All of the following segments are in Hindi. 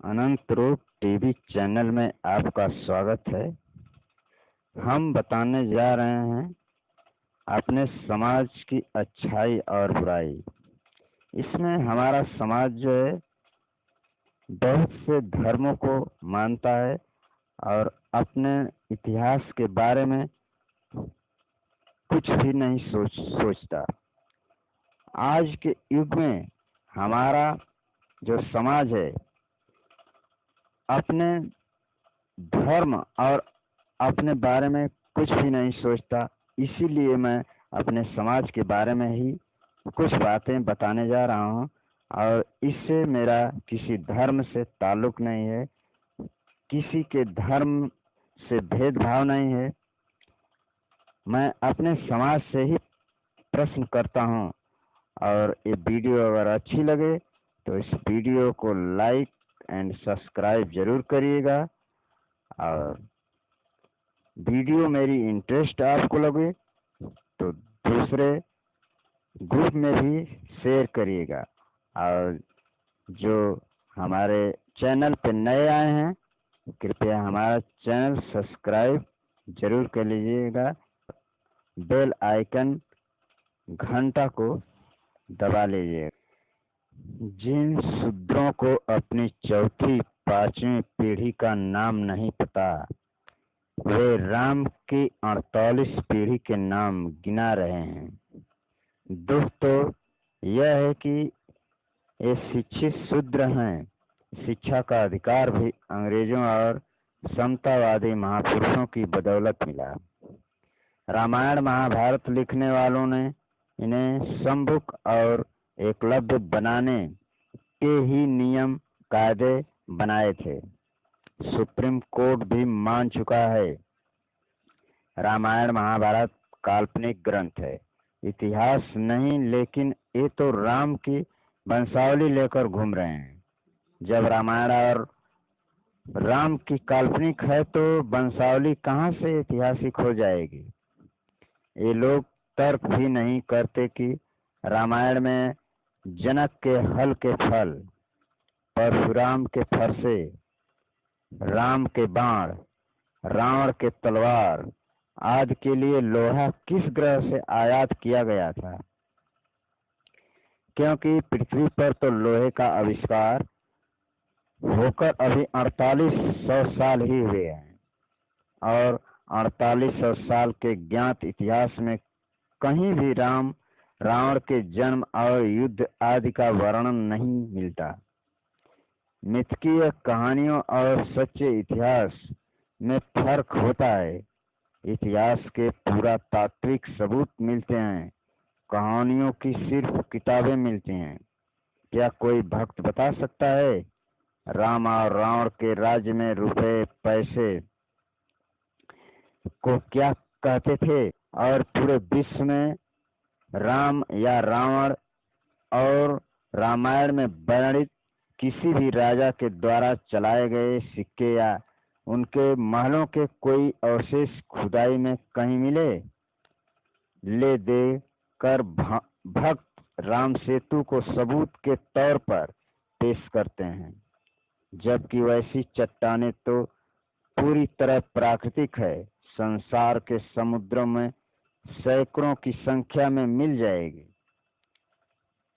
अनंत रूप टीवी चैनल में आपका स्वागत है। हम बताने जा रहे हैं अपने समाज की अच्छाई और बुराई। इसमें हमारा समाज जो है बहुत से धर्मों को मानता है और अपने इतिहास के बारे में कुछ भी नहीं सोचता। आज के युग में हमारा जो समाज है अपने धर्म और अपने बारे में कुछ भी नहीं सोचता। इसीलिए मैं अपने समाज के बारे में ही कुछ बातें बताने जा रहा हूँ और इससे मेरा किसी धर्म से ताल्लुक नहीं है, किसी के धर्म से भेदभाव नहीं है। मैं अपने समाज से ही प्रश्न करता हूँ और ये वीडियो अगर अच्छी लगे तो इस वीडियो को लाइक एंड सब्सक्राइब जरूर करिएगा और वीडियो मेरी इंटरेस्ट आपको लगे तो दूसरे ग्रुप में भी शेयर करिएगा। और जो हमारे चैनल पे नए आए हैं कृपया हमारा चैनल सब्सक्राइब जरूर कर लीजिएगा। बेल आइकन घंटा को दबा लीजिएगा। जिन शूद्रों को अपनी चौथी पांचवी पीढ़ी का नाम नहीं पता वे राम की 48 पीढ़ी के नाम गिना रहे हैं। दुख तो यह है कि ये शिक्षित शूद्र हैं। शिक्षा का अधिकार भी अंग्रेजों और समतावादी महापुरुषों की बदौलत मिला। रामायण महाभारत लिखने वालों ने इन्हें संभुक और एकलव्य बनाने के ही नियम कायदे बनाए थे। सुप्रीम कोर्ट भी मान चुका है रामायण महाभारत काल्पनिक ग्रंथ है, इतिहास नहीं। लेकिन ये तो राम की वंशावली लेकर घूम रहे हैं। जब रामायण और राम की काल्पनिक है तो वंशावली कहाँ से ऐतिहासिक हो जाएगी। ये लोग तर्क भी नहीं करते कि रामायण में जनक के हल के फल, परशुराम के फरसे, राम के बाण, रावण के तलवार आदि के लिए लोहा किस ग्रह से आयात किया गया था, क्योंकि पृथ्वी पर तो लोहे का आविष्कार होकर अभी 4800 साल ही हुए हैं और 4800 साल के ज्ञात इतिहास में कहीं भी राम रावण के जन्म और युद्ध आदि का वर्णन नहीं मिलता। मिथकीय कहानियों और सच्चे इतिहास में फर्क होता है। इतिहास के पुरातात्विक सबूत मिलते हैं, कहानियों की सिर्फ किताबें मिलती हैं। क्या कोई भक्त बता सकता है राम और रावण के राज्य में रुपए पैसे को क्या कहते थे और पूरे विश्व में राम या रावण और रामायण में वर्णित किसी भी राजा के द्वारा चलाए गए सिक्के या उनके महलों के कोई अवशेष खुदाई में कहीं मिले? ले दे कर भक्त राम सेतु को सबूत के तौर पर पेश करते हैं, जबकि वैसी चट्टानें तो पूरी तरह प्राकृतिक है, संसार के समुद्रों में सैकड़ों की संख्या में मिल जाएगी।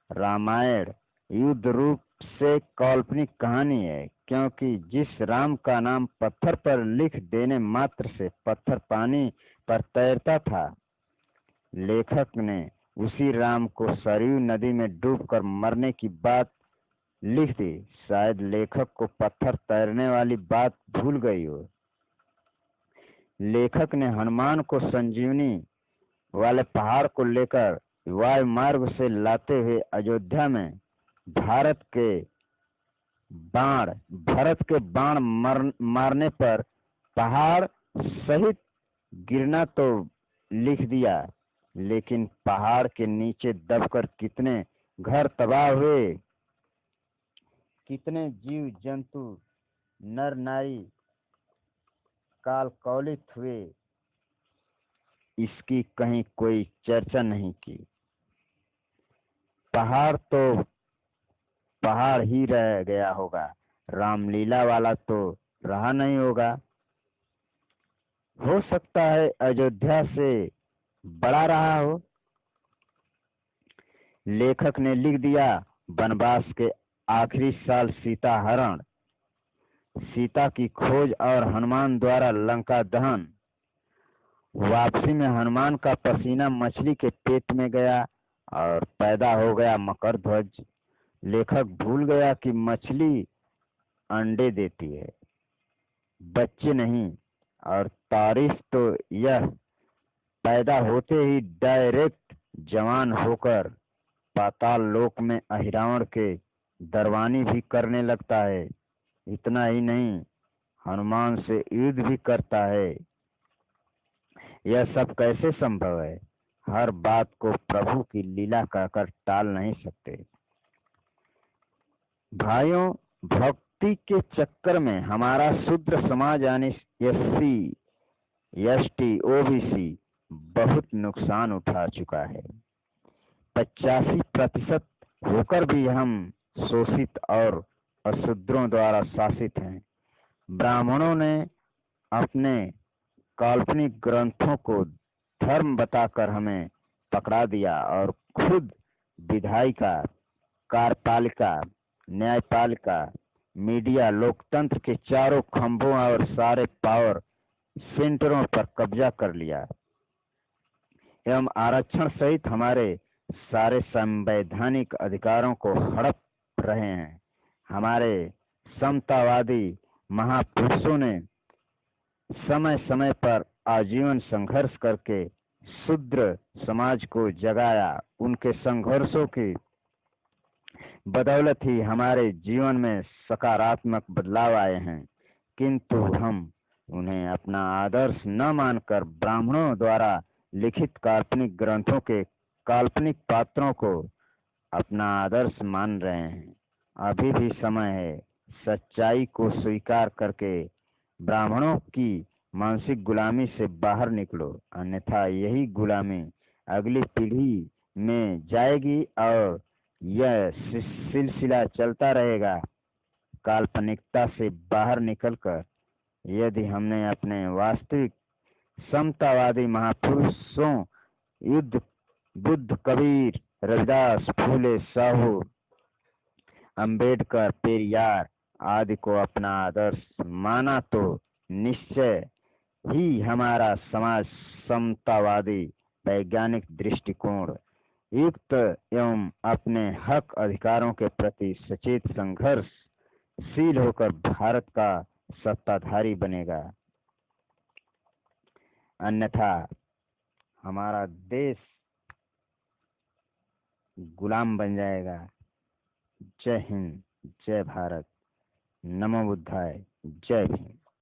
रामायण युद्ध रूप से काल्पनिक कहानी है, क्योंकि जिस राम का नाम पत्थर पर लिख देने मात्र से पत्थर पानी पर तैरता था, लेखक ने उसी राम को सरयू नदी में डूबकर मरने की बात लिख दी। शायद लेखक को पत्थर तैरने वाली बात भूल गई हो। लेखक ने हनुमान को संजीवनी वाले पहाड़ को लेकर वायु मार्ग से लाते हुए अयोध्या में भरत के बाण मारने पर पहाड़ सहित गिरना तो लिख दिया, लेकिन पहाड़ के नीचे दबकर कितने घर तबाह हुए, कितने जीव जंतु नर नारी काल कौलित हुए, इसकी कहीं कोई चर्चा नहीं की। पहाड़ तो पहाड़ ही रह गया होगा, रामलीला वाला तो रहा नहीं होगा। हो सकता है अयोध्या से बड़ा रहा हो। लेखक ने लिख दिया, वनवास के आखिरी साल सीता हरण, सीता की खोज और हनुमान द्वारा लंका दहन। वापसी में हनुमान का पसीना मछली के पेट में गया और पैदा हो गया मकर ध्वज। लेखक भूल गया कि मछली अंडे देती है, बच्चे नहीं। और तारीफ तो यह पैदा होते ही डायरेक्ट जवान होकर पाताल लोक में अहिरावण के दरवानी भी करने लगता है। इतना ही नहीं, हनुमान से युद्ध भी करता है। यह सब कैसे संभव है? हर बात को प्रभु की लीला कहकर टाल नहीं सकते। भाइयों, भक्ति के चक्कर में हमारा शूद्र समाज यानी एससी, एसटी, ओबीसी बहुत नुकसान उठा चुका है। 85% होकर भी हम शोषित और अशूद्रों द्वारा शासित हैं। ब्राह्मणों ने अपने काल्पनिक ग्रंथों को धर्म बताकर हमें पकड़ा दिया और खुद विधायिका, कार्यपालिका, न्यायपालिका, मीडिया, लोकतंत्र के चारों खंभों और सारे पावर सेंटरों पर कब्जा कर लिया एवं आरक्षण सहित हमारे सारे संवैधानिक अधिकारों को हड़प रहे हैं। हमारे समतावादी महापुरुषों ने समय समय पर आजीवन संघर्ष करके शूद्र समाज को जगाया। उनके संघर्षों की बदौलत ही हमारे जीवन में सकारात्मक बदलाव आए हैं। किंतु हम उन्हें अपना आदर्श न मानकर ब्राह्मणों द्वारा लिखित काल्पनिक ग्रंथों के काल्पनिक पात्रों को अपना आदर्श मान रहे हैं। अभी भी समय है, सच्चाई को स्वीकार करके ब्राह्मणों की मानसिक गुलामी से बाहर निकलो, अन्यथा यही गुलामी अगली पीढ़ी में जाएगी और यह सिलसिला चलता रहेगा। काल्पनिकता से बाहर निकलकर यदि हमने अपने वास्तविक समतावादी महापुरुषों बुद्ध, कबीर, रविदास, फूले, साहू, अंबेडकर, पेरियार आदि को अपना आदर्श माना तो निश्चय ही हमारा समाज समतावादी वैज्ञानिक दृष्टिकोण युक्त एवं अपने हक अधिकारों के प्रति सचेत संघर्षशील होकर भारत का सत्ताधारी बनेगा। अन्यथा हमारा देश गुलाम बन जाएगा। जय हिंद, जय भारत, नमो बुद्धाय, जय भीम।